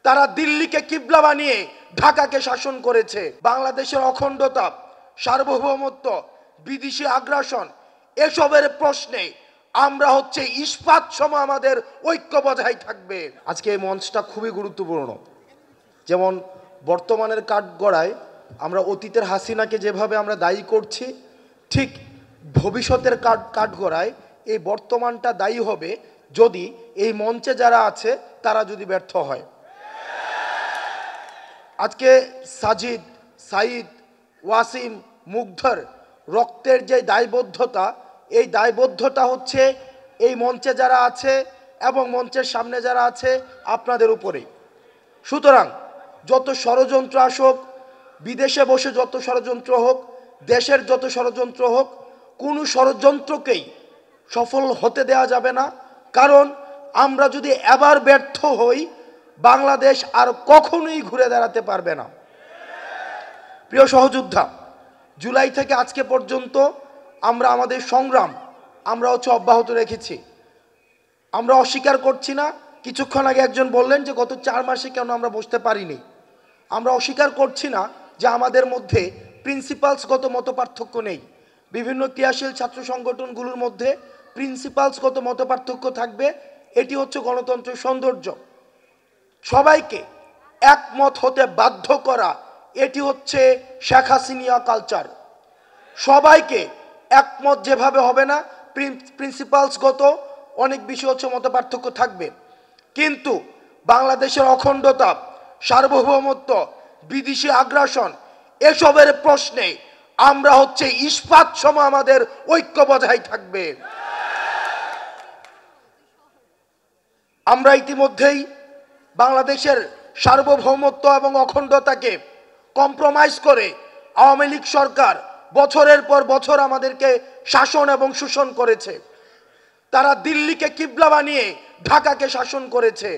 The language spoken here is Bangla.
তারা দিল্লিকে কিবলা বানিয়ে ঢাকাকে শাসন করেছে। বাংলাদেশের অখণ্ডতা, সার্বভৌমত্ব, বিদেশি আগ্রাসন এসবের প্রশ্নে আমরা হচ্ছে ইস্পাত সম আমাদের ঐক্য বজায় থাকবে। আজকে এই মঞ্চটা খুবই গুরুত্বপূর্ণ। যেমন বর্তমানের কাঠগড়ায় আমরা অতীতের হাসিনাকে যেভাবে আমরা দায়ী করছি, ঠিক ভবিষ্যতের কাঠগড়ায় এই বর্তমানটা দায়ী হবে যদি এই মঞ্চে যারা আছে তারা যদি ব্যর্থ হয়। আজকে সাজিদ, সাইদ, ওয়াসিম, মুগ্ধর রক্তের যে দায়বদ্ধতা, এই দায়বদ্ধতা হচ্ছে এই মঞ্চে যারা আছে এবং মঞ্চের সামনে যারা আছে আপনাদের উপরেই। সুতরাং যত ষড়যন্ত্র আসুক, বিদেশে বসে যত ষড়যন্ত্র হোক, দেশের যত ষড়যন্ত্র হোক, কোনো ষড়যন্ত্রকেই সফল হতে দেওয়া যাবে না। কারণ আমরা যদি এবার ব্যর্থ হই, বাংলাদেশ আর কখনোই ঘুরে দাঁড়াতে পারবে না। প্রিয় সহযোদ্ধা, জুলাই থেকে আজকে পর্যন্ত আমরা আমাদের সংগ্রাম আমরা অব্যাহত রেখেছি। আমরা অস্বীকার করছি না। কিছুক্ষণ আগে একজন বললেন যে গত 4 মাসে কেন আমরা বসতে পারিনি। আমরা অস্বীকার করছি না যে আমাদের মধ্যে প্রিন্সিপালসগত মতপার্থক্য নেই। বিভিন্ন ক্রিয়াশীল ছাত্র সংগঠনগুলোর মধ্যে প্রিন্সিপালসগত মতপার্থক্য থাকবে, এটি হচ্ছে গণতন্ত্রের সৌন্দর্য। সবাইকে একমত হতে বাধ্য করা, এটি হচ্ছে শেখ হাসিনা কালচার। সবাইকে একমত যেভাবে হবে না, প্রিন্সিপালসগত অনেক বিষয় হচ্ছে মতপার্থক্য থাকবে, কিন্তু বাংলাদেশের অখণ্ডতা, সার্বভৌমত্ব, বিদেশি আগ্রাসন এসবের প্রশ্নে আমরা হচ্ছে ইস্পাত সম আমাদের ঐক্য বজায় থাকবে। আমরা ইতিমধ্যেই বাংলাদেশের সার্বভৌমত্ব এবং অখণ্ডতাকে কম্প্রোমাইজ করে আওয়ামী লীগ সরকার বছরের পর বছর আমাদেরকে শাসন এবং শোষণ করেছে। তারা দিল্লিকে কিবলা বানিয়ে ঢাকাকে শাসন করেছে।